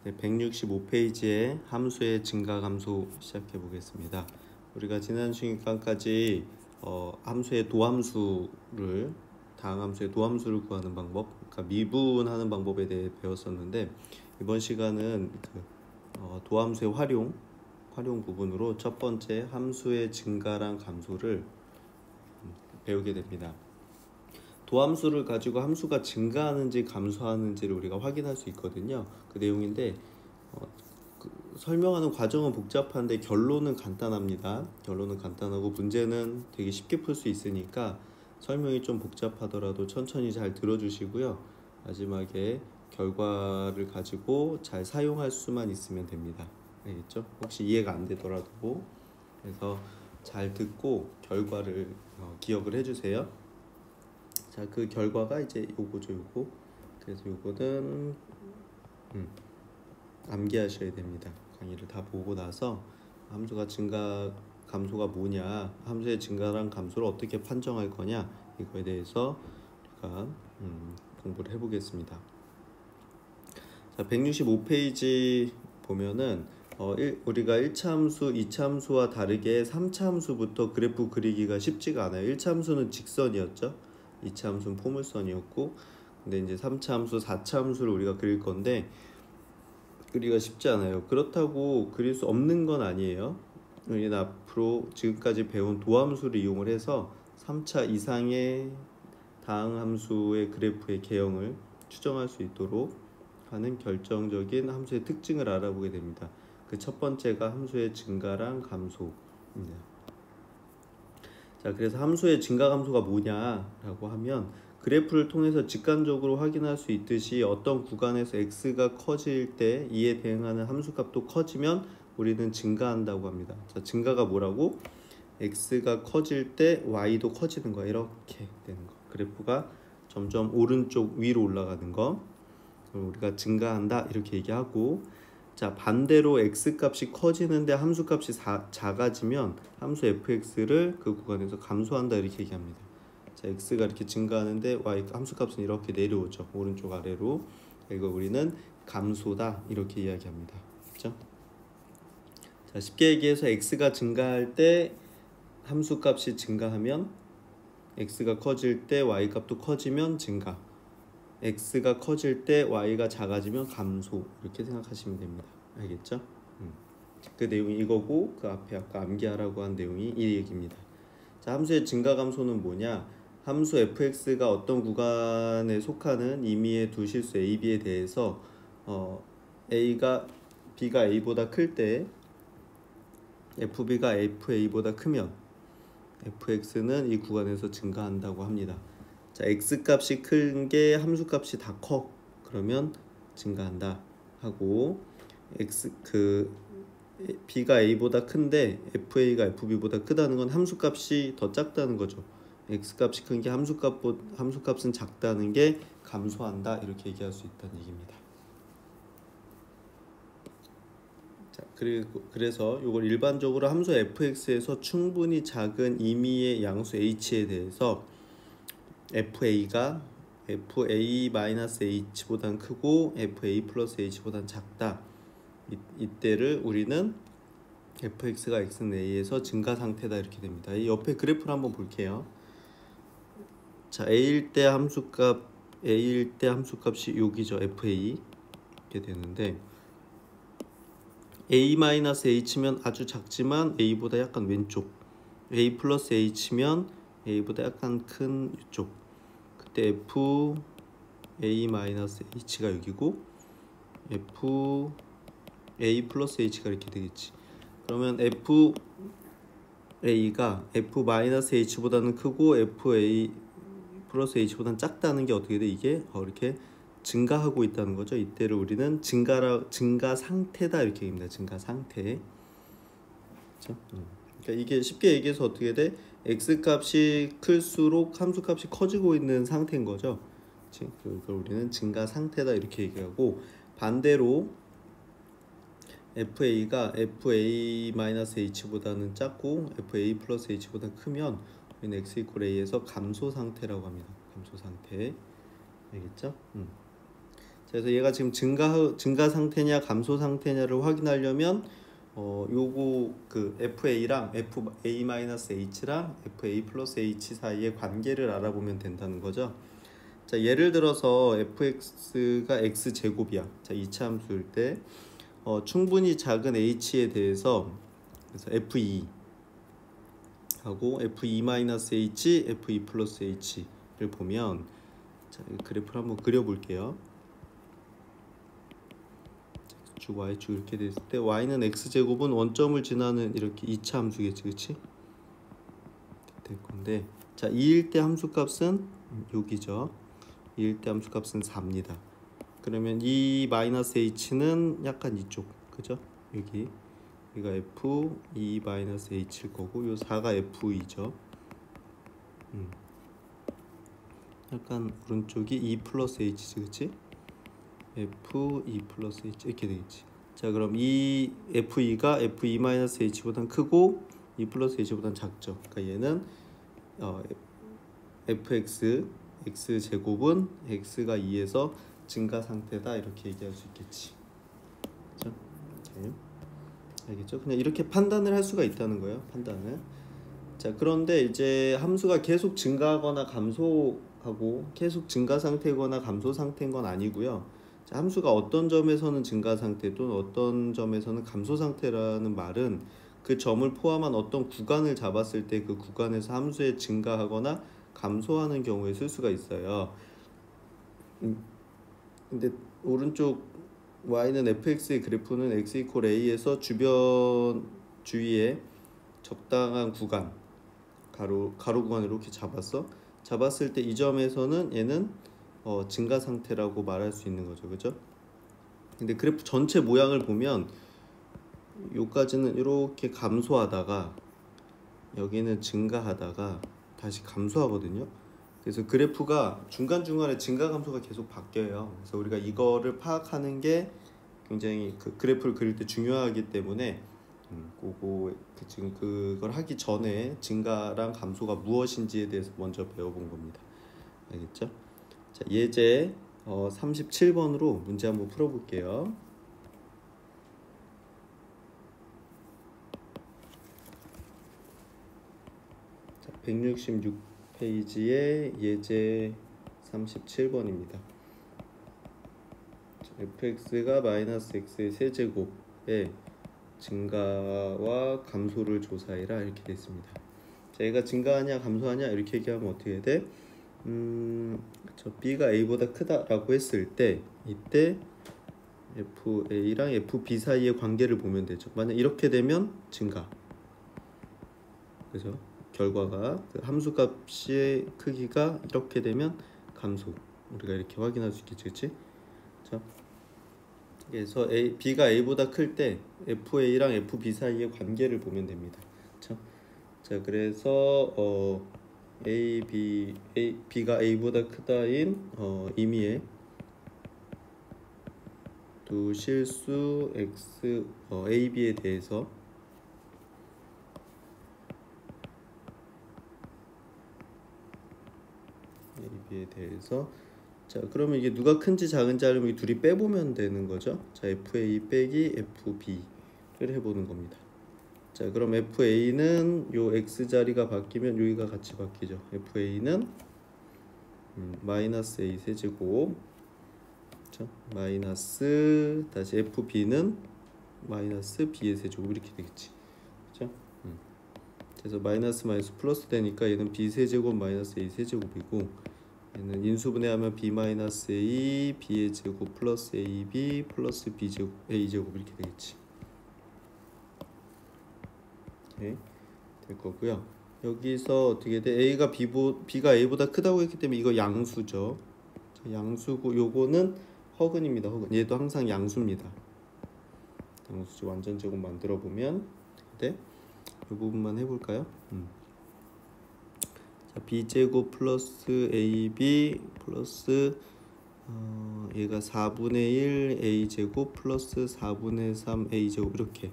네, 165페이지의 함수의 증가 감소 시작해 보겠습니다. 우리가 지난 시간까지 함수의 도함수를 다항함수의 도함수를 구하는 방법, 그러니까 미분하는 방법에 대해 배웠었는데 이번 시간은 도함수의 활용 부분으로 첫 번째 함수의 증가랑 감소를 배우게 됩니다. 도함수를 가지고 함수가 증가하는지 감소하는지를 우리가 확인할 수 있거든요. 그 내용인데 설명하는 과정은 복잡한데 결론은 간단합니다. 결론은 간단하고 문제는 되게 쉽게 풀 수 있으니까 설명이 좀 복잡하더라도 천천히 잘 들어주시고요. 마지막에 결과를 가지고 잘 사용할 수만 있으면 됩니다. 알겠죠? 혹시 이해가 안 되더라도 그래서 잘 듣고 결과를 기억을 해주세요. 자, 그 결과가 이제 요거죠, 요거. 그래서 요거는 암기하셔야 됩니다. 강의를 다 보고 나서 함수가 증가, 감소가 뭐냐, 함수의 증가랑 감소를 어떻게 판정할 거냐, 이거에 대해서 우리가 공부를 해보겠습니다. 자, 165페이지 보면은 우리가 1차 함수, 2차 함수와 다르게 3차 함수부터 그래프 그리기가 쉽지가 않아요. 1차 함수는 직선이었죠. 2차 함수는 포물선이었고, 근데 이제 3차 함수, 4차 함수를 우리가 그릴 건데 그리기가 쉽지 않아요. 그렇다고 그릴 수 없는 건 아니에요. 우리는 앞으로 지금까지 배운 도함수를 이용을 해서 3차 이상의 다항함수의 그래프의 개형을 추정할 수 있도록 하는 결정적인 함수의 특징을 알아보게 됩니다. 그 첫 번째가 함수의 증가랑 감소입니다. 자, 그래서 함수의 증가 감소가 뭐냐라고 하면 그래프를 통해서 직관적으로 확인할 수 있듯이 어떤 구간에서 x가 커질 때 이에 대응하는 함수값도 커지면 우리는 증가한다고 합니다. 자, 증가가 뭐라고? x가 커질 때 y도 커지는 거, 이렇게 되는 거. 그래프가 점점 오른쪽 위로 올라가는 거, 우리가 증가한다 이렇게 얘기하고, 자, 반대로 x값이 커지는데 함수값이 작아지면 함수 fx를 그 구간에서 감소한다 이렇게 얘기합니다. 자, x가 이렇게 증가하는데 y 함수값은 이렇게 내려오죠. 오른쪽 아래로. 이거 우리는 감소다 이렇게 이야기합니다. 그렇죠? 자, 쉽게 얘기해서 x가 증가할 때 함수값이 증가하면, x가 커질 때 y값도 커지면 증가, x가 커질 때 y가 작아지면 감소, 이렇게 생각하시면 됩니다. 알겠죠? 그 내용이 이거고, 그 앞에 아까 암기하라고 한 내용이 이 얘기입니다. 자, 함수의 증가 감소는 뭐냐? 함수 fx가 어떤 구간에 속하는 임의의 두 실수 a, b에 대해서 b가 a보다 클 때 fb가 fa보다 크면 fx는 이 구간에서 증가한다고 합니다. 자, x값이 큰 게 함수값이 다 커. 그러면 증가한다 하고, b가 a보다 큰데 fa가 fb보다 크다는 건 함수값이 더 작다는 거죠. x값이 큰 게 함수값은 작다는 게 감소한다 이렇게 얘기할 수 있다는 얘기입니다. 자, 그래서 이걸 일반적으로 함수 fx에서 충분히 작은 임의의 양수 h에 대해서 fa가 fa-h보단 크고 fa 플러스 h보단 작다, 이때를 우리는 fx가 x는 a에서 증가 상태다 이렇게 됩니다. 이 옆에 그래프를 한번 볼게요. 자, a일 때 함수값이 여기죠. fa 이렇게 되는데, a-h면 아주 작지만 a보다 약간 왼쪽, a 플러스 h면 a보다 약간 큰 이쪽, 그때 fa-h가 여기고 fa 플러스 h가 이렇게 되겠지. 그러면 fa가 f-h보다는 크고 fa 플러스 h보다는 작다는 게 어떻게 돼? 이게 이렇게 증가하고 있다는 거죠. 이때를 우리는 증가 상태다 이렇게 얘기합니다. 증가 상태. 그렇죠? 그러니까 이게 쉽게 얘기해서 어떻게 돼? x값이 클수록 함수값이 커지고 있는 상태인 거죠. 그걸 우리는 증가 상태다 이렇게 얘기하고, 반대로 fa가 fa-h보다는 작고 fa 플러스 h보다 크면 우리는 x 이퀄 a에서 감소 상태라고 합니다. 감소 상태. 알겠죠? 그래서 얘가 지금 증가 상태냐 감소 상태냐를 확인하려면 요거 그 FA랑 FA-H랑 FA 플러스 H 사이의 관계를 알아보면 된다는 거죠. 자, 예를 들어서 fx가 x제곱이야. 자, 이차 함수일 때 충분히 작은 h에 대해서 그래서 f2 하고 f2-h, f2 플러스 h를 보면, 자, 그래프를 한번 그려볼게요. 쭉 y축 이렇게 됐을 때 y는 x제곱은 원점을 지나는 이렇게 2차 함수겠지, 그치? 될 건데, 자, 2일 때 함수값은 여기죠. 2일 때 함수값은 4입니다. 그러면 이 마이너스 h는 약간 이쪽, 그죠? 여기가 f 2 마이너스 h일 거고, 요 4가 f2죠. 약간 오른쪽이 2 플러스 h지, 그치? f 2 플러스 h 이렇게 되겠지. 자, 그럼 이 f2가 f2 마이너스 h보단 크고 2 플러스 h보단 작죠. 그러니까 얘는 fx x제곱은 x가 2에서 증가 상태다, 이렇게 얘기할 수 있겠지. 그렇죠? 네. 알겠죠? 그냥 이렇게 판단을 할 수가 있다는 거예요. 판단을. 자, 그런데 이제 함수가 계속 증가하거나 감소하고 계속 증가 상태거나 감소 상태인 건 아니고요. 자, 함수가 어떤 점에서는 증가 상태 또는 어떤 점에서는 감소 상태라는 말은 그 점을 포함한 어떤 구간을 잡았을 때 그 구간에서 함수의 증가하거나 감소하는 경우에 쓸 수가 있어요. 근데 오른쪽 y는 fx의 그래프는 x 이퀄 a에서 주변 주위에 적당한 구간, 가로 구간을 이렇게 잡았을 때 이 점에서는 얘는 증가 상태라고 말할 수 있는 거죠, 그죠? 근데 그래프 전체 모양을 보면 요까지는 이렇게 감소하다가 여기는 증가하다가 다시 감소하거든요. 그래서 그래프가 중간중간에 증가 감소가 계속 바뀌어요. 그래서 우리가 이거를 파악하는 게 굉장히 그 그래프를 그릴 때 중요하기 때문에 지금 그걸 하기 전에 증가랑 감소가 무엇인지에 대해서 먼저 배워본 겁니다. 알겠죠? 자, 예제 37번으로 문제 한번 풀어볼게요. 자, 166페이지에 예제 37번입니다. fx가 마이너스 x의 세제곱에 증가와 감소를 조사해라, 이렇게 됐습니다. 자, 얘가 증가하냐 감소하냐 이렇게 얘기하면 어떻게 돼? 저 b가 a보다 크다라고 했을 때 이때 fa랑 fb 사이의 관계를 보면 되죠. 만약 이렇게 되면 증가, 그죠? 결과가 그 함수값의 크기가 이렇게 되면 감소, 우리가 이렇게 확인할 수 있겠지, 그치? 자, 그래서 b가 a보다 클 때 fa랑 fb 사이의 관계를 보면 됩니다. 자, 그래서 b가 a보다 크다인 임의의 두 실수 x ab에 대해서 자, 그러면 이게 누가 큰지 작은지 알려면 이 둘이 빼보면 되는 거죠. 자, fa 빼기 fb를 해보는 겁니다. 자, 그럼 fa는 요 x 자리가 바뀌면 여기가 같이 바뀌죠. fa는 마이너스 a 세제곱, 그렇죠? 마이너스 다시 fb는 마이너스 b의 세제곱, 이렇게 되겠지, 그렇죠? 그래서 마이너스 플러스 되니까 얘는 b 세제곱 마이너스 a 세제곱이고, 얘는 인수분해하면 b 마이너스 a b의 제곱 플러스 ab 플러스 b 제곱 a 제곱, 이렇게 되겠지. 이렇게 될 거고요. 여기서 어떻게 돼? b가 a보다 크다고 했기 때문에 이거 양수죠. 자, 양수고 요거는 허근입니다. 허근. 얘도 항상 양수입니다. 양수지 완전 제곱 만들어 보면 네, 이 부분만 해볼까요? 자, b제곱 플러스 ab 플러스 얘가 4분의 1 a제곱 플러스 4분의 3 a제곱, 이렇게.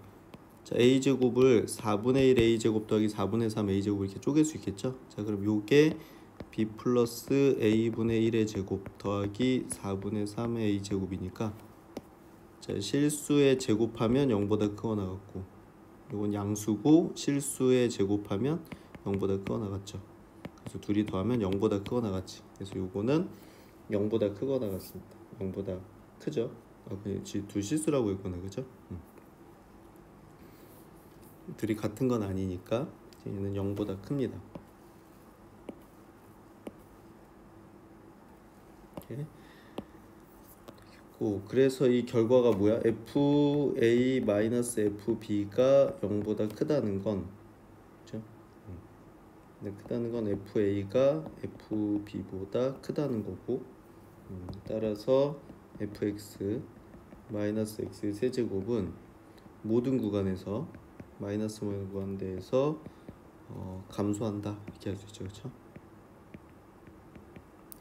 자, a제곱을 4분의 1 a제곱 더하기 4분의 3 a제곱 이렇게 쪼갤 수 있겠죠? 자, 그럼 요게 b 플러스 a분의 1의 제곱 더하기 4분의 3의 a 제곱이니까 자, 실수의 제곱하면 0보다 크거나 같고 이건 양수고 실수의 제곱하면 0보다 크거나 같죠. 그래서 둘이 더하면 0보다 크거나 같지. 그래서 요거는 0보다 크거나 같습니다. 0보다 크죠. 둘 실수라고 했구나, 그죠? 둘이 같은 건 아니니까 얘는 0보다 큽니다. 이렇게. 그래서 이 결과가 뭐야? FA-FB가 0보다 크다는 건, 그죠? 근데 크다는 건 FA가 FB보다 크다는 거고, 따라서 fx 마이너스 x의 세제곱은 모든 구간에서 마이너스 모든 구간대에서 감소한다 이렇게 할 수 있죠, 그렇죠?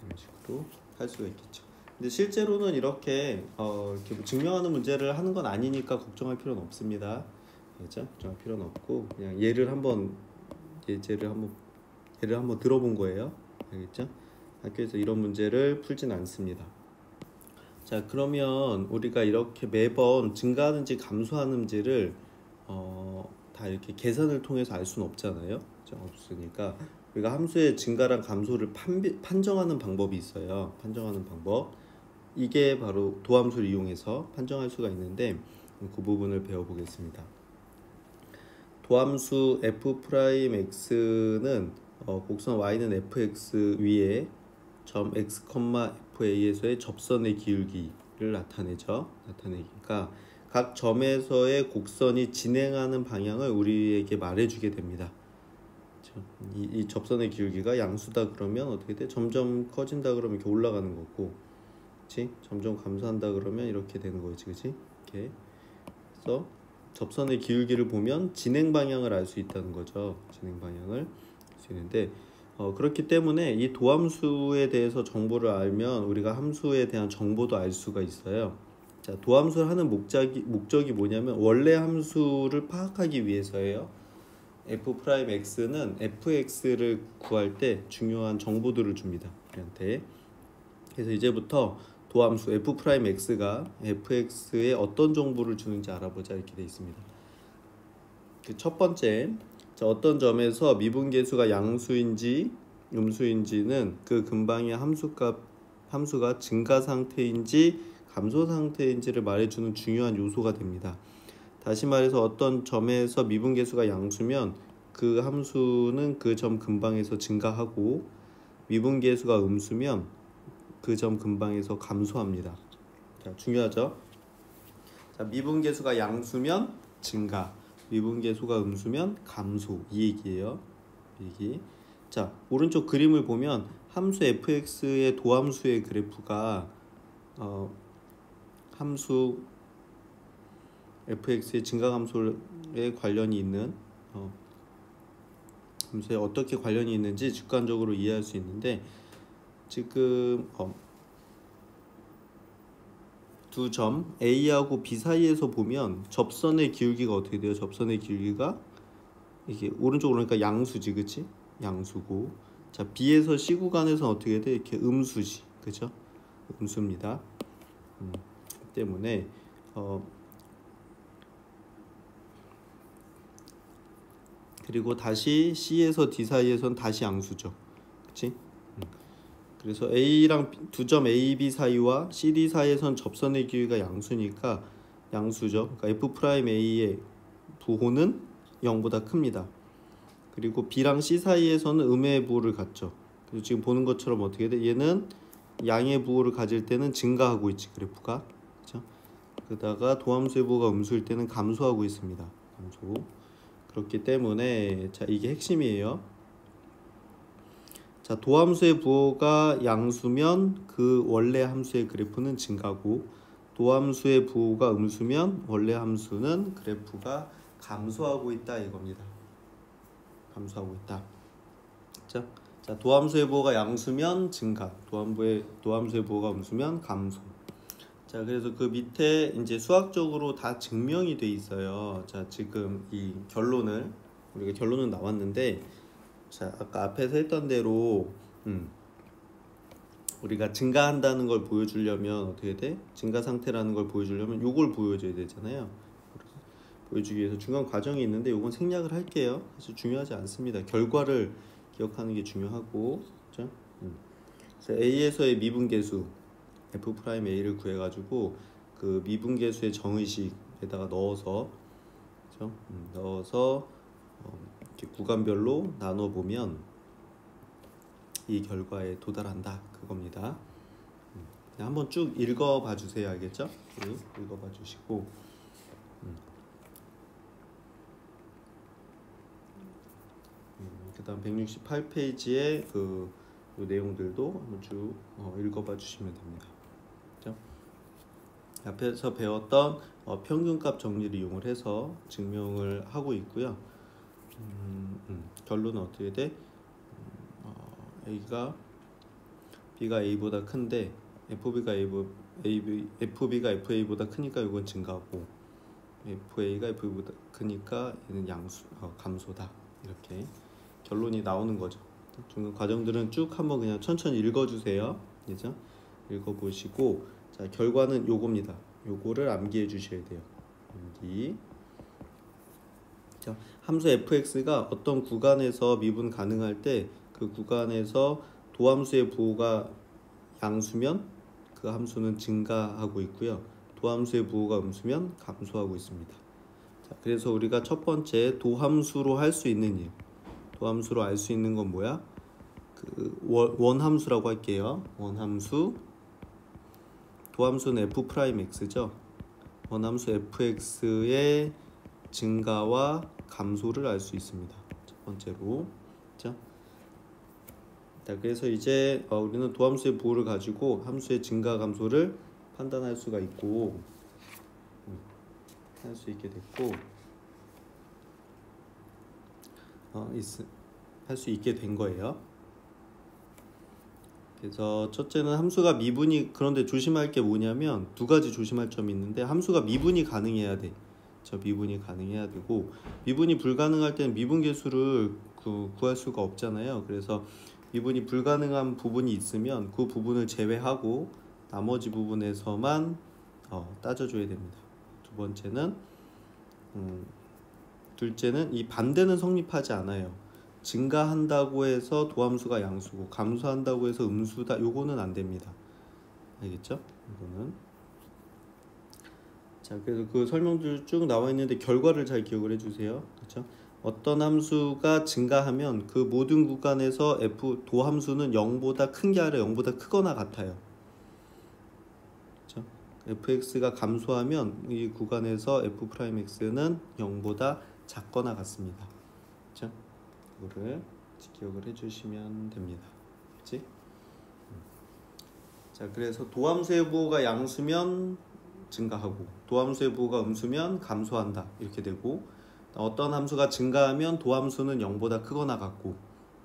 이런 식으로 할 수가 있겠죠. 근데 실제로는 이렇게 이렇게 증명하는 문제를 하는 건 아니니까 걱정할 필요는 없습니다. 그렇죠? 걱정할 필요는 없고 그냥 예를 한번 들어본 거예요. 알겠죠? 학교에서 이런 문제를 풀진 않습니다. 자, 그러면 우리가 이렇게 매번 증가하는지 감소하는지를 다 이렇게 계산을 통해서 알 수는 없잖아요. 없으니까 우리가 함수의 증가랑 감소를 판정하는 방법이 있어요. 판정하는 방법. 이게 바로 도함수를 이용해서 판정할 수가 있는데 그 부분을 배워보겠습니다. 도함수 f'x는 곡선 y는 fx 위에 점 x, fa에서의 접선의 기울기를 나타내니까 각 점에서의 곡선이 진행하는 방향을 우리에게 말해주게 됩니다. 이 접선의 기울기가 양수다 그러면 어떻게 돼? 점점 커진다 그러면 이렇게 올라가는 거고, 그렇지? 점점 감소한다 그러면 이렇게 되는 거지, 그렇지? 이렇게. 그래서 접선의 기울기를 보면 진행 방향을 알 수 있다는 거죠. 진행 방향을 알 수 있는데 그렇기 때문에 이 도함수에 대해서 정보를 알면 우리가 함수에 대한 정보도 알 수가 있어요. 자, 도함수를 하는 목적이 뭐냐면 원래 함수를 파악하기 위해서예요. f'x는 fx를 구할 때 중요한 정보들을 줍니다. 우리한테. 그래서 이제부터 도함수 f'x가 fx에 어떤 정보를 주는지 알아보자 이렇게 되어 있습니다. 그 첫 번째, 자, 어떤 점에서 미분계수가 양수인지 음수인지는 그 근방의 함수가 증가 상태인지 감소 상태인지를 말해주는 중요한 요소가 됩니다. 다시 말해서 어떤 점에서 미분계수가 양수면 그 함수는 그 점 근방에서 증가하고 미분계수가 음수면 그 점 근방에서 감소합니다. 자, 중요하죠? 자, 미분계수가 양수면 증가, 미분계수가 음수면 감소, 이 얘기예요. 자, 오른쪽 그림을 보면 함수 fx의 도함수의 그래프가 함수 fx의 증가 감소에 관련이 있는 함수에 어떻게 관련이 있는지 직관적으로 이해할 수 있는데 지금 두 점 A하고 B 사이에서 보면 접선의 기울기가 어떻게 돼요? 접선의 기울기가 이게 오른쪽으로 그러니까 양수지, 그치? 양수고, 자, B에서 C 구간에서 어떻게 돼? 이렇게 음수지, 그죠? 음수입니다. 때문에 그리고 다시 C에서 D 사이에선 다시 양수죠, 그치? 그래서 A랑 두 점 A, B 사이와 CD 사이에선 접선의 기울기가 양수니까 양수죠. 그러니까 F'A의 부호는 0보다 큽니다. 그리고 B랑 C 사이에서는 음의 부호를 갖죠. 그래서 지금 보는 것처럼 어떻게 돼? 얘는 양의 부호를 가질 때는 증가하고 있지, 그래프가. 그렇죠? 그러다가 도함수의 부호가 음수일 때는 감소하고 있습니다. 감소. 그렇기 때문에 자, 이게 핵심이에요. 자, 도함수의 부호가 양수면 그 원래 함수의 그래프는 증가고 도함수의 부호가 음수면 원래 함수는 그래프가 감소하고 있다 이겁니다. 감소하고 있다. 자, 도함수의 부호가 양수면 증가, 도함수의 부호가 음수면 감소. 자, 그래서 그 밑에 이제 수학적으로 다 증명이 돼 있어요. 자, 지금 이 결론은 우리가 결론은 나왔는데, 자, 아까 앞에서 했던 대로 우리가 증가한다는 걸 보여주려면 어떻게 돼? 증가 상태라는 걸 보여주려면 요걸 보여줘야 되잖아요. 보여주기 위해서 중간 과정이 있는데 요건 생략을 할게요. 사실 중요하지 않습니다. 결과를 기억하는 게 중요하고, 그렇죠? 그래서 A에서의 미분계수 F'A를 구해가지고 그 미분계수의 정의식에다가 넣어서, 그렇죠? 넣어서 이렇게 구간별로 나눠 보면 이 결과에 도달한다 그겁니다. 그냥 한번 쭉 읽어봐 주세요. 알겠죠? 읽어봐 주시고 그다음 168페이지에 그 내용들도 한번 쭉 읽어봐 주시면 됩니다. 그렇죠? 앞에서 배웠던 평균값 정리를 이용을 해서 증명을 하고 있고요. 결론은 어떻게 돼? B가 A보다 큰데 FB가 FA보다 크니까 이건 증가고 FA가 FB보다 크니까 얘는 감소다. 이렇게 결론이 나오는 거죠. 중간 과정들은 쭉 한번 그냥 천천히 읽어주세요. 그죠? 읽어보시고 자 결과는 요겁니다. 요거를 암기해 주셔야 돼요. 암기. 자, 함수 fx가 어떤 구간에서 미분 가능할 때 그 구간에서 도함수의 부호가 양수면 그 함수는 증가하고 있고요. 도함수의 부호가 음수면 감소하고 있습니다. 자, 그래서 우리가 첫 번째 도함수로 할 수 있는 일, 도함수로 알 수 있는 건 뭐야? 그 원함수라고 할게요. 원함수 도함수는 f'x죠. 원함수 fx의 증가와 감소를 알 수 있습니다. 첫 번째로. 자, 그래서 이제 우리는 도함수의 부호를 가지고 함수의 증가 감소를 판단할 수가 있고 할 수 있게 됐고 할 수 있게 된 거예요. 그래서 첫째는 함수가 미분이 그런데 조심할 게 뭐냐면 두 가지 조심할 점이 있는데 함수가 미분이 가능해야 돼. 미분이 가능해야 되고 미분이 불가능할 때는 미분계수를 구할 수가 없잖아요. 그래서 미분이 불가능한 부분이 있으면 그 부분을 제외하고 나머지 부분에서만 따져줘야 됩니다. 두 번째는 둘째는 이 반대는 성립하지 않아요. 증가한다고 해서 도함수가 양수고 감소한다고 해서 음수다. 요거는 안 됩니다. 알겠죠? 이거는 자 그래서 그 설명들 쭉 나와 있는데 결과를 잘 기억을 해주세요. 그렇죠? 어떤 함수가 증가하면 그 모든 구간에서 도함수는 0보다 큰 게 아니라 0보다 크거나 같아요. 그렇죠? fx가 감소하면 이 구간에서 f'x는 0보다 작거나 같습니다. 그렇죠? 이거를 기억을 해주시면 됩니다. 그렇지? 자 그래서 도함수의 부호가 양수면 증가하고 도함수의 부호가 음수면 감소한다 이렇게 되고 어떤 함수가 증가하면 도함수는 0보다 크거나 같고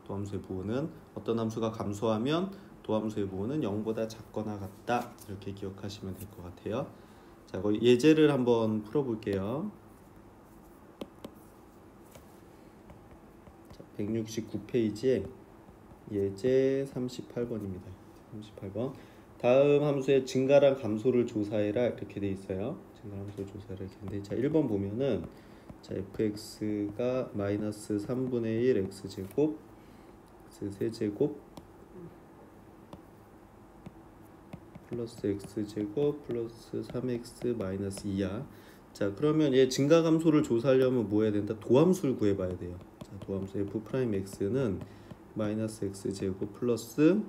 도함수의 부호는 어떤 함수가 감소하면 도함수의 부호는 0보다 작거나 같다 이렇게 기억하시면 될 것 같아요. 자 거기 예제를 한번 풀어볼게요. 169페이지에 예제 38번입니다. 38번 다음 함수의 증가랑 감소를 조사해라 이렇게 돼 있어요. 증가랑 감소를 조사해라 이렇게 있는데 자 1번 보면은 자 fx가 마이너스 3분의 1 x제곱 x세제곱 플러스 x제곱 플러스 3x 마이너스 2야. 자 그러면 얘 증가 감소를 조사하려면 뭐 해야 된다? 도함수를 구해봐야 돼요. 자 도함수 f'x는 마이너스 x제곱 플러스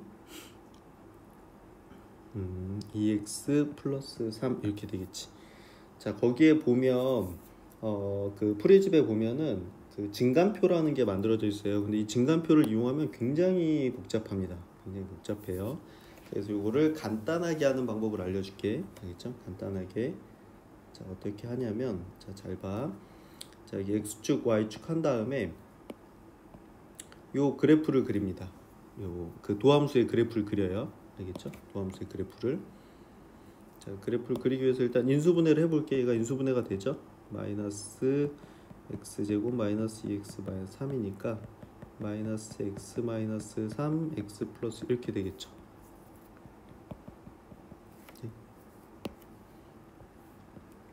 2x 플러스 3 이렇게 되겠지. 자 거기에 보면 그 프리집에 보면은 그 증간표라는 게 만들어져 있어요. 근데 이 증간표를 이용하면 굉장히 복잡합니다. 굉장히 복잡해요. 그래서 이거를 간단하게 하는 방법을 알려줄게. 알겠죠? 간단하게. 자 어떻게 하냐면 자 잘 봐. 자 여기 x축 y축 한 다음에 요 그래프를 그립니다. 요 그 도함수의 그래프를 그려요. 알겠죠? 도함수의 그래프를. 자 그래프를 그리기 위해서 일단 인수분해를 해볼게. 얘가 인수분해가 되죠? 마이너스 x제곱 마이너스 2x 마이너스 3이니까 마이너스 x 마이너스 3 x 플러스 이렇게 되겠죠. 네.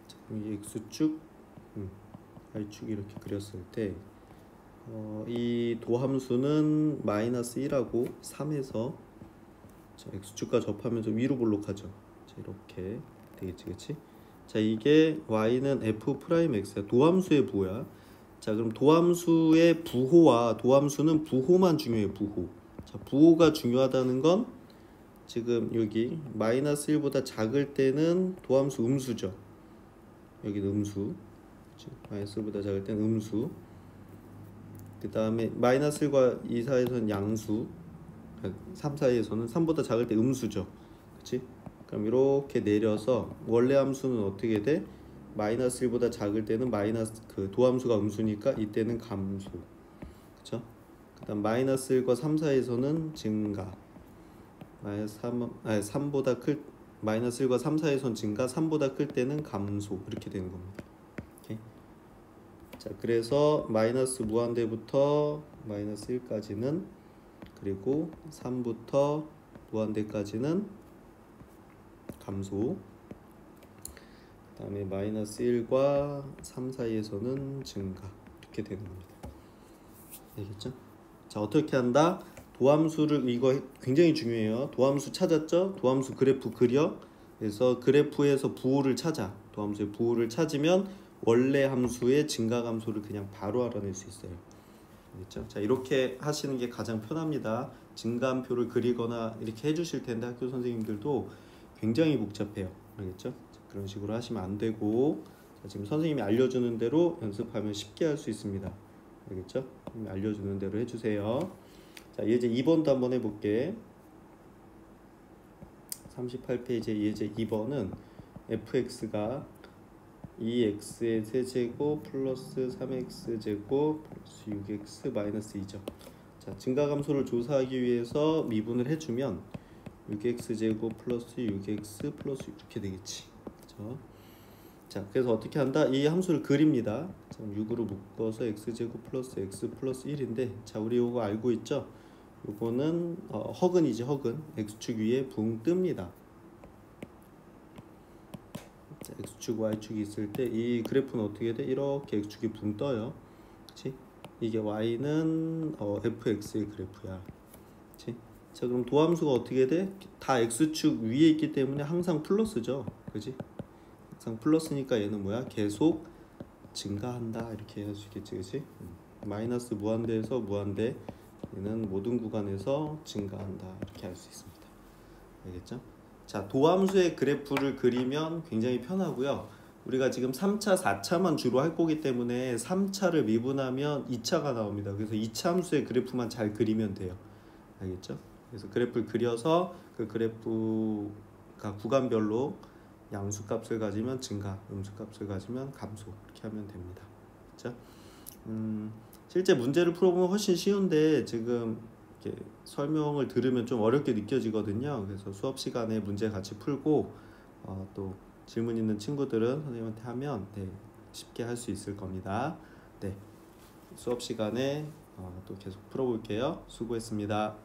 자, 이 x축 y축 이렇게 그렸을 때 이 도함수는 마이너스 1하고 3에서 자, x축과 접하면서 위로 볼록하죠. 자, 이렇게 되겠지, 그치? 자, 이게 y는 f 프라임 x야. 도함수의 부호야. 자, 그럼 도함수의 부호와 도함수는 부호만 중요해요. 부호. 자, 부호가 중요하다는 건 지금 여기 마이너스 1보다 작을 때는 도함수 음수죠. 여기는 음수. 마이너스 1보다 작을 때는 음수. 그 다음에 마이너스 1과 2 사이에서는 양수. 3 사이에서는 3보다 작을 때 음수죠. 그치? 그럼 이렇게 내려서 원래 함수는 어떻게 돼? 마이너스 1보다 작을 때는 마이너스 그 도함수가 음수니까 이때는 감소. 그쵸? 그다음 마이너스 1과 3 사이에서는 증가. 마이너스 3보다 클 마이너스 1과 3 사이에서는 증가, 3보다 클 때는 감소. 이렇게 되는 겁니다. 오케이? 자, 그래서 마이너스 무한대부터 마이너스 1까지는 그리고 3부터 무한대까지는 감소. 그 다음에 마이너스 1과 3 사이에서는 증가. 이렇게 되는 겁니다. 알겠죠? 자, 어떻게 한다? 도함수를, 이거 굉장히 중요해요. 도함수 찾았죠? 도함수 그래프 그려. 그래서 그래프에서 부호를 찾아. 도함수의 부호를 찾으면 원래 함수의 증가 감소를 그냥 바로 알아낼 수 있어요. 알겠죠? 자, 이렇게 하시는 게 가장 편합니다. 증가함표를 그리거나 이렇게 해주실 텐데 학교 선생님들도 굉장히 복잡해요. 알겠죠? 자, 그런 식으로 하시면 안 되고, 자, 지금 선생님이 알려주는 대로 연습하면 쉽게 할 수 있습니다. 알겠죠? 알려주는 대로 해주세요. 자, 예제 2번도 한번 해볼게. 38페이지 예제 2번은 fx가 2x의 세제곱 플러스 3x제곱 플러스 6x 마이너스 2죠. 자, 증가감소를 조사하기 위해서 미분을 해주면 6x제곱 플러스 6x 플러스 이렇게 되겠지. 그렇죠? 자, 그래서 어떻게 한다? 이 함수를 그립니다. 자, 6으로 묶어서 x제곱 플러스 x 플러스 1인데, 자, 우리 이거 알고 있죠? 요거는 허근이지, 허근. x축 위에 붕 뜹니다. 자, x축 y축이 있을 때 이 그래프는 어떻게 돼? 이렇게 x축이 붕 떠요. 그치? 이게 y는 fx의 그래프야. 그치? 자, 그럼 도함수가 어떻게 돼? 다 x축 위에 있기 때문에 항상 플러스죠. 그치? 항상 플러스니까 얘는 뭐야? 계속 증가한다. 이렇게 할 수 있겠지. 그치? 마이너스 무한대에서 무한대, 얘는 모든 구간에서 증가한다. 이렇게 할 수 있습니다. 알겠죠? 자, 도함수의 그래프를 그리면 굉장히 편하고요. 우리가 지금 3차, 4차만 주로 할 거기 때문에 3차를 미분하면 2차가 나옵니다. 그래서 2차 함수의 그래프만 잘 그리면 돼요. 알겠죠? 그래서 그래프를 그려서 그 그래프가 구간별로 양수값을 가지면 증가, 음수값을 가지면 감소, 이렇게 하면 됩니다. 그렇죠? 실제 문제를 풀어보면 훨씬 쉬운데 지금 이렇게 설명을 들으면 좀 어렵게 느껴지거든요. 그래서 수업 시간에 문제 같이 풀고 또 질문 있는 친구들은 선생님한테 하면 쉽게 할 수 있을 겁니다. 네, 수업 시간에 또 계속 풀어볼게요. 수고했습니다.